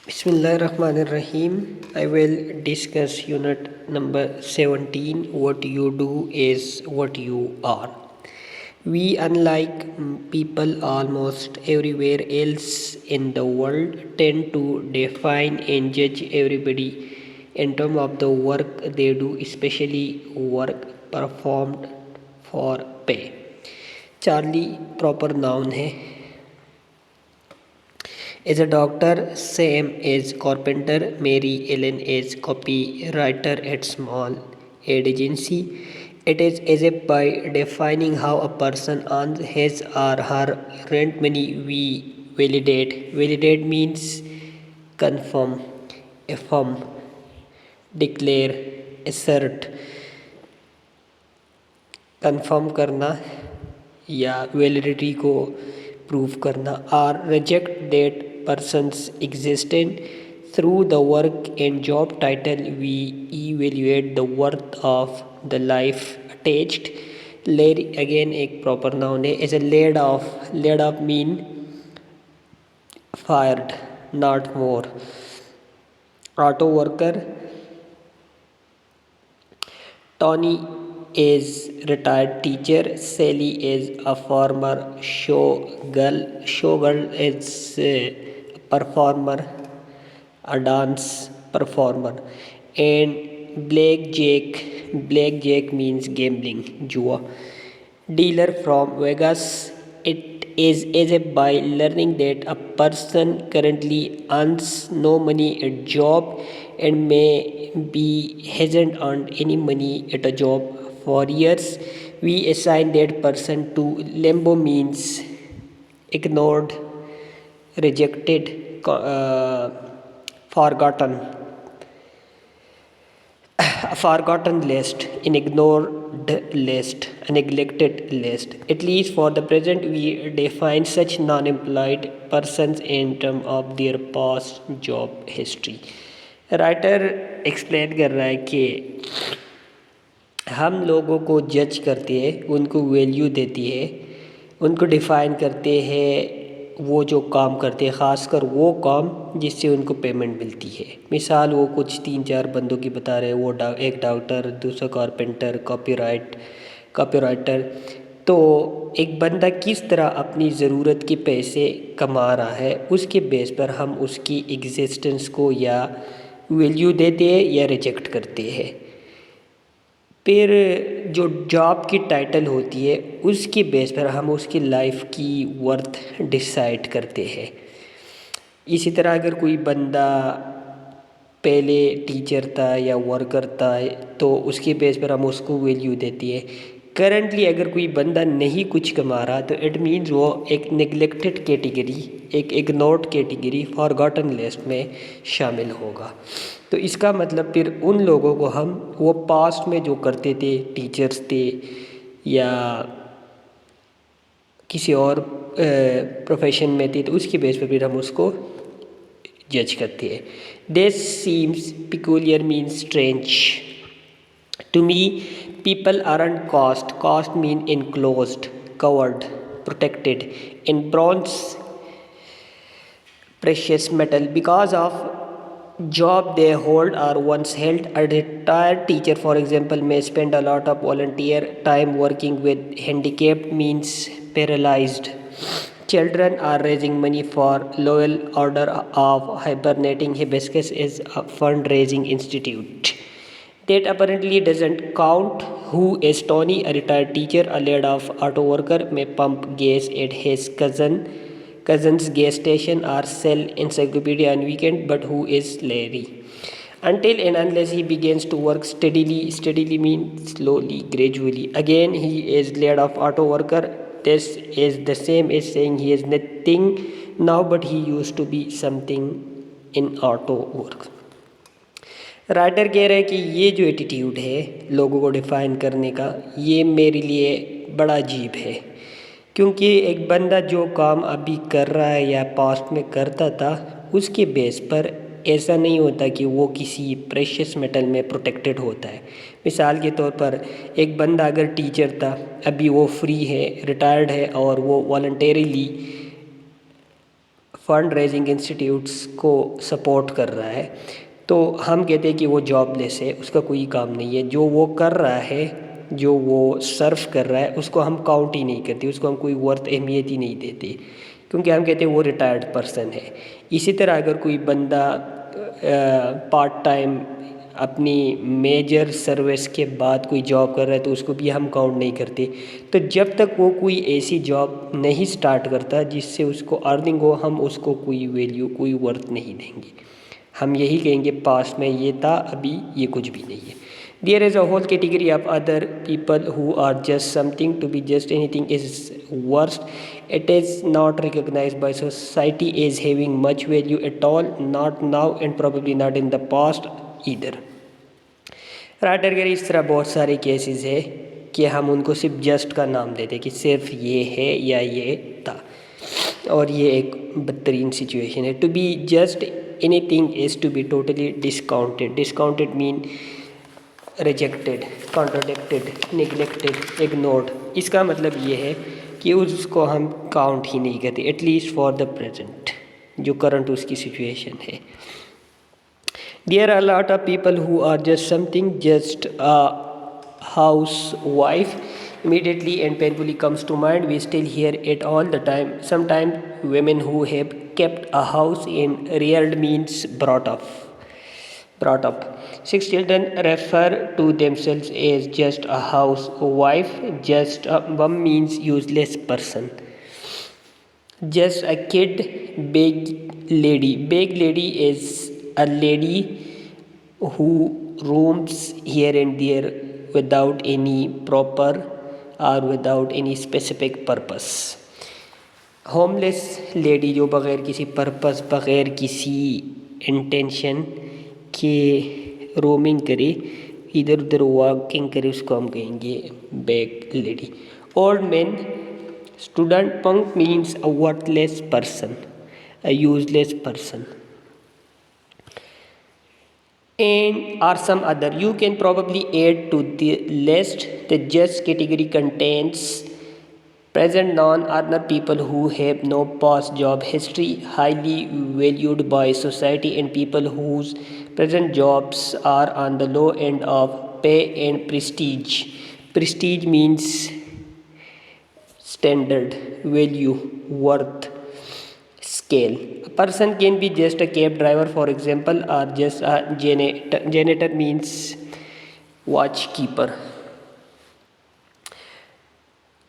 Bismillahirrahmanirrahim. I will discuss unit number 17. What you do is what you are. We, unlike people almost everywhere else in the world, tend to define and judge everybody in terms of the work they do, especially work performed for pay. Charlie proper noun है. As a doctor, Sam is carpenter, Mary Ellen is copywriter at small ad agency. It is as if by defining how a person earns his or her rent money, we validate. Validate means confirm, affirm, declare, assert. Confirm करना या validity को prove करना और reject that person's existence. Through the work and job title we evaluate the worth of the life attached. Laid again एक proper noun है. As a laid off mean fired, not more. Auto worker. Tony is retired teacher. Sally is a former showgirl. Showgirl is performer, a dance performer. And blackjack means gambling, jua. Dealer from Vegas. It is as if by learning that a person currently earns no money at job and may be hasn't earned any money at a job for years, we assign that person to limbo means ignored, rejected, forgotten list, an ignored list, a neglected list. At least for the present, we define such non-employed persons in terms of their past job history. Writer explain कर रहा है कि हम लोगों को जज करते हैं, उनको वैल्यू देती है, उनको डिफ़ाइन करते हैं वो जो काम करते हैं, ख़ासकर वो काम जिससे उनको पेमेंट मिलती है. मिसाल वो कुछ 3-4 बंदों की बता रहे हैं. वो एक डॉक्टर, दूसरा कारपेंटर, कॉपीराइटर. तो एक बंदा किस तरह अपनी ज़रूरत के पैसे कमा रहा है, उसके बेस पर हम उसकी एग्जिस्टेंस को या वैल्यू देते हैं या रिजेक्ट करते हैं. फिर जो जॉब की टाइटल होती है उसके बेस पर हम उसकी लाइफ की वर्थ डिसाइड करते हैं. इसी तरह अगर कोई बंदा पहले टीचर था या वर्कर था तो उसके बेस पर हम उसको वैल्यू देती है. करंटली अगर कोई बंदा नहीं कुछ कमा रहा तो इट मीन्स वो एक नेगलेक्टेड कैटेगरी, एक इग्नोर्ड कैटेगरी, फॉरगॉटन लिस्ट में शामिल होगा. तो इसका मतलब फिर उन लोगों को हम वो पास्ट में जो करते थे, टीचर्स थे या किसी और प्रोफेशन में थे, तो उसकी बेस पर फिर हम उसको जज करते हैं. This seems peculiar means strange to me. People aren't cost mean enclosed, covered, protected in bronze, precious metal because of job they hold or once held. A retired teacher, for example, may spend a lot of volunteer time working with handicapped means paralyzed. Children are raising money for Loyal Order of Hibernating Hibiscus is a fundraising institute. That apparently doesn't count. Who is Tony? A retired teacher, a laid-off auto worker, may pump gas at his cousin's gas station or sell encyclopedia on weekend. But who is Larry? Until and unless he begins to work steadily means slowly, gradually. Again, he is laid-off auto worker. This is the same as saying he is nothing now, but he used to be something in auto work. Writer कह रहे हैं कि ये जो attitude है लोगों को define करने का, ये मेरे लिए बड़ा अजीब है, क्योंकि एक बंदा जो काम अभी कर रहा है या पास्ट में करता था उसके बेस पर ऐसा नहीं होता कि वो किसी प्रेशियस मेटल में प्रोटेक्टेड होता है. मिसाल के तौर पर एक बंदा अगर टीचर था, अभी वो फ्री है, रिटायर्ड है और वो वॉलंटरीली فنڈ ریزنگ انسٹیٹیوٹس کو سپورٹ کر رہا ہے، تو ہم کہتے ہیں کہ وہ جاب لیس ہے، اس کا کوئی کام نہیں ہے. جو وہ کر رہا ہے، جو وہ سرف کر رہا ہے، اس کو ہم کاؤنٹ ہی نہیں کرتے، اس کو ہم کوئی ورتھ اہمیت ہی نہیں دیتے، کیونکہ ہم کہتے ہیں وہ ریٹائرڈ پرسن ہے. اسی طرح اگر کوئی بندہ پارٹ ٹائم اپنی میجر سروس کے بعد کوئی جاب کر رہا ہے تو اس کو بھی ہم کاؤنٹ نہیں کرتے. تو جب تک وہ کوئی ایسی جاب نہیں سٹارٹ کرتا جس سے اس کو ارننگ ہو، ہم اس کو کوئی ویلیو، کوئی ورتھ نہیں دیں گے. ہم یہی کہیں گے پاسٹ میں یہ تھا، ابھی یہ کچھ بھی نہیں ہے. There is a whole category of other people who are just something. To be just anything is worst. It is not recognized by society as having much value at all, not now and probably not in the past either. Writer کے اس طرح بہت سارے cases ہے کہ ہم ان کو صرف just کا نام دیتے کہ صرف یہ ہے یا یہ تھا، اور یہ ایک بدترین سچویشن ہے. To be just anything is to be totally discounted. Discounted mean rejected, contradicted, neglected, ignored. اس کا مطلب یہ ہے کہ اس کو ہم کاؤنٹ ہی نہیں کرتے، at least for the present, جو کرنٹ اس کی سچویشن ہے. There are a lot of people who are just something, just a housewife. Immediately and painfully comes to mind. We still hear it all the time. Sometimes women who have kept a house in reared means brought up. 6 children refer to themselves as just a housewife. Just a mom means useless person. Just a kid, big lady. Big lady is a lady who roams here and there without any proper or without any specific purpose. Homeless lady جو بغیر کسی purpose, بغیر کسی intention کے roaming کرے، ادھر ادھر walking کرے، اس کو ہم کہیں گے bag lady. Old man student. Punk means a worthless person, a useless person. And or some other. You can probably add to the list. The just category contains present non-earner people who have no past job history, highly valued by society, and people whose present jobs are on the low end of pay and prestige. Prestige means standard, value, worth, scale. A person can be just a cab driver, for example, or just a janitor. Janitor means watchkeeper.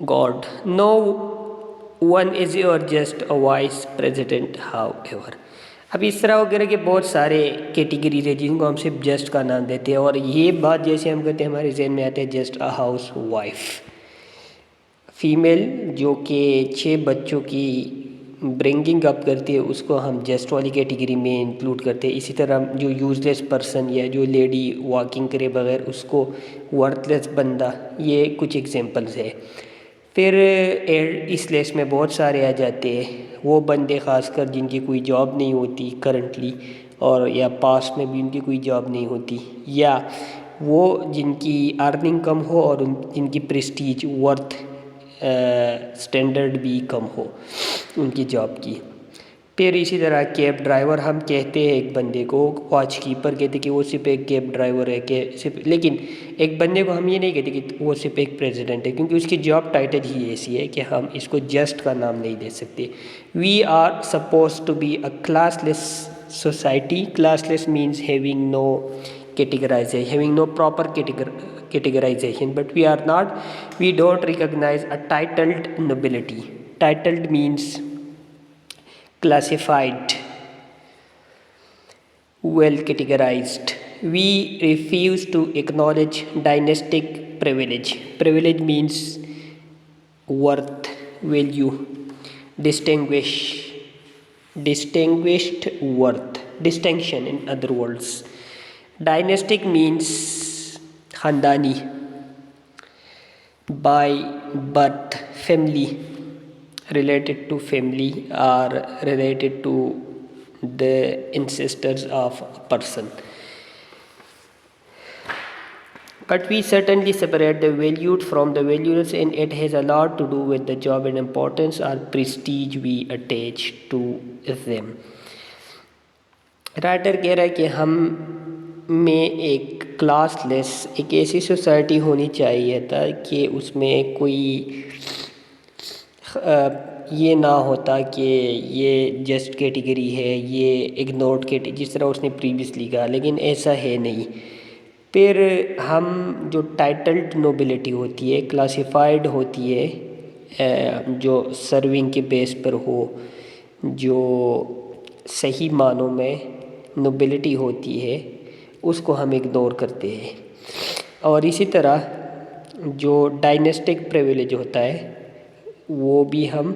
God. No one is or just a vice president, however. اب اس طرح وغیرہ کے بہت سارے categories ہیں جن کو ہم صرف جسٹ کا نام دیتے ہیں، اور یہ بات جیسے ہم کہتے ہیں ہمارے ذہن میں آتے ہیں just a house wife. Female جو کہ 6 بچوں کی برنگنگ اپ کرتی ہے، اس کو ہم جسٹ والی کیٹیگری میں انکلوڈ کرتے ہیں. اسی طرح جو یوز لیس پرسن یا جو لیڈی واکنگ کرے بغیر، اس کو ورتھ لیس بندہ. یہ کچھ ایگزامپلز ہے. پھر اس لیس میں بہت سارے آ جاتے ہیں، وہ بندے خاص کر جن کی کوئی جاب نہیں ہوتی کرنٹلی، اور یا پاسٹ میں بھی ان کی کوئی جاب نہیں ہوتی، یا وہ جن کی ارننگ کم ہو اور جن کی پریسٹیج، ورتھ، سٹینڈرڈ بھی کم ہو ان کی جاب کی. پھر اسی طرح کیب ڈرائیور ہم کہتے ہیں ایک بندے کو، واچ کیپر کہتے ہیں کہ وہ صرف ایک کیب ڈرائیور ہے، کہ صرف. لیکن ایک بندے کو ہم یہ نہیں کہتے کہ وہ صرف ایک پریزیڈنٹ ہے، کیونکہ اس کی جاب ٹائٹل ہی ایسی ہے کہ ہم اس کو جسٹ کا نام نہیں دے سکتے. We are suppose to be a classless society. Classless means having no categorization, having no proper categorization, but we are not. We don't recognize a titled nobility. Titled means classified, well categorized. We refuse to acknowledge dynastic privilege. Privilege means worth, value, distinguished worth, distinction in other words. Dynastic means khandani, by birth, family, related to family or related to the ancestors of a person. But we certainly separate the valued from the valueless, and it has a lot to do with the job and importance or prestige we attach to them. Writer کہہ رہا ہے کہ ہم میں ایک class لیس ایک ایسی society ہونی چاہیے تھا کہ اس میں کوئی یہ نہ ہوتا کہ یہ جسٹ کیٹیگری ہے، یہ اگنورڈ کیٹیگری، جس طرح اس نے پریویسلی کہا، لیکن ایسا ہے نہیں. پھر ہم جو ٹائٹلڈ نوبلٹی ہوتی ہے، کلاسیفائڈ ہوتی ہے، جو سرونگ کے بیس پر ہو، جو صحیح معنوں میں نوبلٹی ہوتی ہے، اس کو ہم اگنور کرتے ہیں. اور اسی طرح جو ڈائنیسٹک پریویلیج ہوتا ہے وہ بھی ہم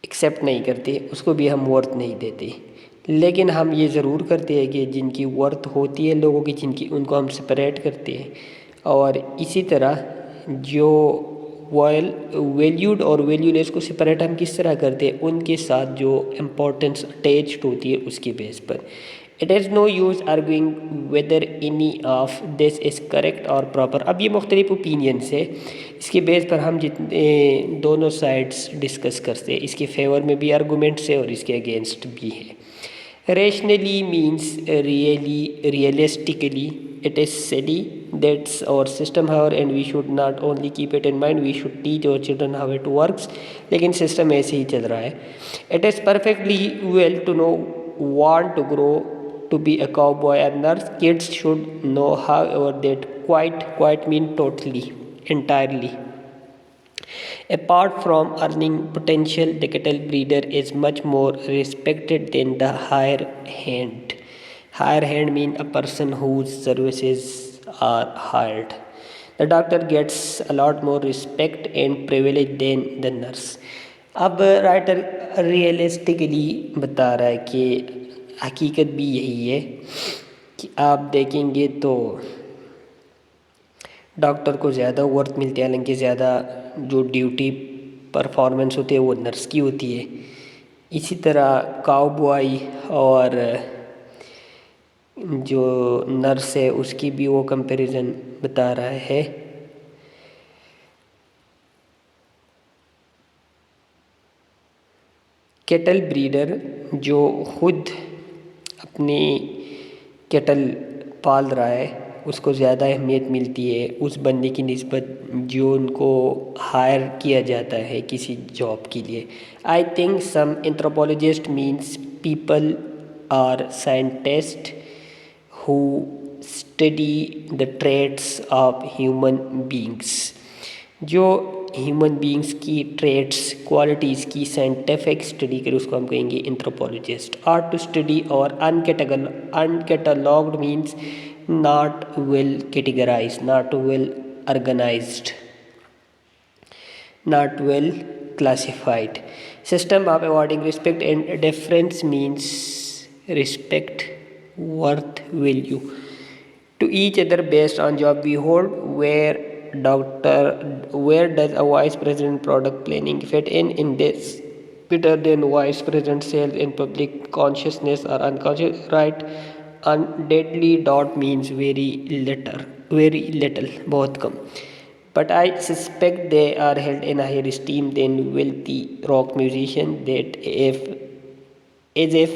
ایکسیپٹ نہیں کرتے، اس کو بھی ہم ورتھ نہیں دیتے. لیکن ہم یہ ضرور کرتے ہیں کہ جن کی ورتھ ہوتی ہے لوگوں کی، ان کو ہم سپریٹ کرتے ہیں. اور اسی طرح جو ویلیوڈ اور ویلیولیس کو سپریٹ ہم کس طرح کرتے ہیں، ان کے ساتھ جو امپورٹنس اٹیچڈ ہوتی ہے اس کی بیس پر. It is no use arguing whether any of this is correct or proper. اب یہ مختلف اوپینینس ہے، اس کے بیس پر ہم دونوں سائڈس ڈسکس کرتے ہیں. اس کے فیور میں بھی آرگومنٹس ہے اور اس کے اگینسٹ بھی ہے. Rationally means really, realistically. It is silly. That's our system, however, and we should not only keep it in mind, we should teach our children how it works. لیکن system ایسے ہی چل رہا ہے. It is perfectly well to know, want to grow to be a cowboy or nurse. Kids should know, however, that quite mean totally, entirely. Apart from earning potential, the cattle breeder is much more respected than the higher hand. Higher hand mean a person whose services are hired. The doctor gets a lot more respect and privilege than the nurse. اب writer realistically بتا رہا ہے کہ حقیقت بھی یہی ہے کہ آپ دیکھیں گے تو ڈاکٹر کو زیادہ ورتھ ملتی ہے، حالانکہ زیادہ جو ڈیوٹی پرفارمنس ہوتی ہے وہ نرس کی ہوتی ہے. اسی طرح کاؤ بوائی اور جو نرس ہے اس کی بھی وہ کمپیریزن بتا رہا ہے. کیٹل بریڈر جو خود اپنی کیٹل پال رہا ہے اس کو زیادہ اہمیت ملتی ہے اس بندے کی نسبت جو ان کو ہائر کیا جاتا ہے کسی جاب کے لیے. I think some anthropologist means people are scientist who study the traits of human beings. جو ہیومن بینگس کی ٹریٹس کوالٹیز کی سائنٹیفک اسٹڈی کرے اس کو ہم کہیں گے اینتھروپولوجسٹ. آر ٹو اسٹڈی اور uncatalogued means not well categorize, not well organized, not well classified. System of awarding respect and deference means respect, worth, value to each other based on job we hold. Where does a vice president product planning fit in this? Better than vice president sales and public consciousness or unconscious, right? Undeadly dot means very little, بہت کم. But I suspect they are held in higher esteem than wealthy rock musicians, as if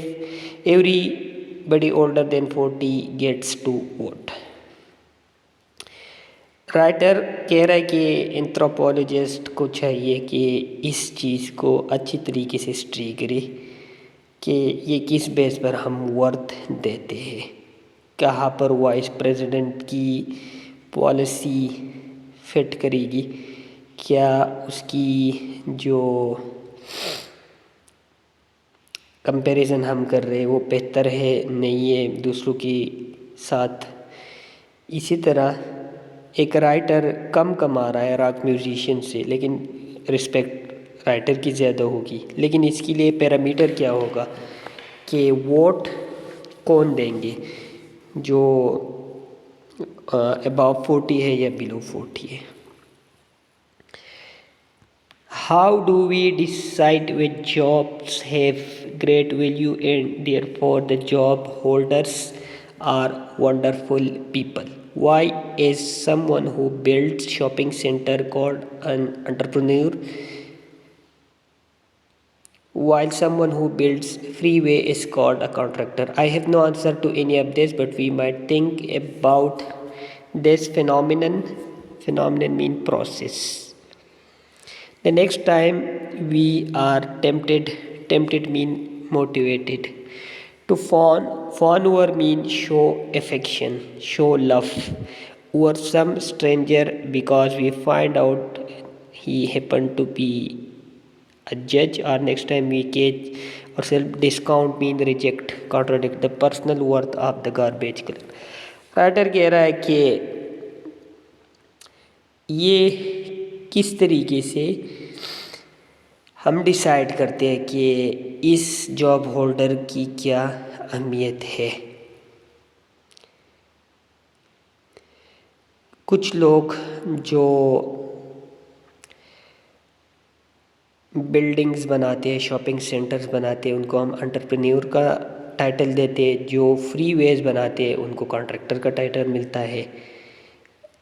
everybody older than 40 gets to vote. Writer کہہ رہا ہے کہ anthropologist کو چاہیے کہ اس چیز کو اچھی طریقے سے اسٹڈی کرے کہ یہ کس بیس پر ہم ورتھ دیتے ہیں، کہاں پر وائس پریزیڈنٹ کی پالیسی فٹ کرے گی، کیا اس کی جو کمپیریزن ہم کر رہے ہیں وہ بہتر ہے نہیں ہے دوسروں کے ساتھ. اسی طرح ایک رائٹر کم کما رہا ہے راک میوزیشین سے، لیکن رسپیکٹ رائٹر کی زیادہ ہوگی. لیکن اس کے لیے پیرامیٹر کیا ہوگا کہ ووٹ کون دیں گے، جو above 40 ہے یا below 40 ہے. How do we decide which jobs have great value and therefore the job holders are wonderful people? Why is someone who builds shopping center called an entrepreneur, while someone who builds freeway is called a contractor? I have no answer to any of this, but we might think about this phenomenon. Phenomenon mean process. The next time we are tempted mean motivated. To fawn over mean show affection, show love over some stranger because we find out he happened to be a judge, or next time we catch ourselves. Discount mean reject, contradict the personal worth of the garbage collector. Writer कह रहा है कि ये किस तरीके से हम decide करते हैं कि इस जॉब होल्डर की क्या अहमियत है। कुछ लोग जो बिल्डिंग्स बनाते हैं, शॉपिंग सेंटर्स बनाते हैं, उनको हम एंटरप्रेन्योर का टाइटल देते हैं। जो फ्री वेज बनाते हैं उनको कॉन्ट्रैक्टर का टाइटल मिलता है।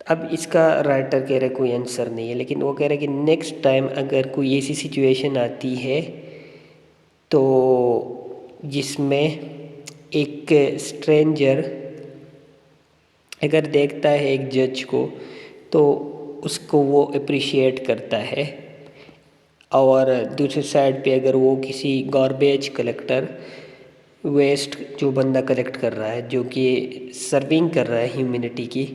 अब इसका राइटर कह रहे कोई आंसर नहीं है, लेकिन वो कह रहे कि नेक्स्ट टाइम अगर कोई ऐसी सिचुएशन आती है तो जिसमें एक स्ट्रेंजर अगर देखता है एक जज को तो उसको वो अप्रिशिएट करता है, और दूसरी साइड पे अगर वो किसी गार्बेज कलेक्टर, वेस्ट जो बंदा कलेक्ट कर रहा है, जो कि सर्विंग कर रहा है ह्यूमैनिटी की,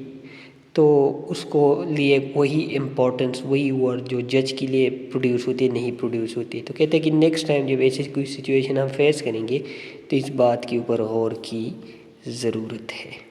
तो उसको लिए वही इम्पोर्टेंस, वही वर्ड जो जज के लिए प्रोड्यूस होती है नहीं प्रोड्यूस होती। तो कहते हैं कि नेक्स्ट टाइम जब ऐसी कोई सिचुएशन हम फेस करेंगे तो इस बात के ऊपर गौर की ज़रूरत है।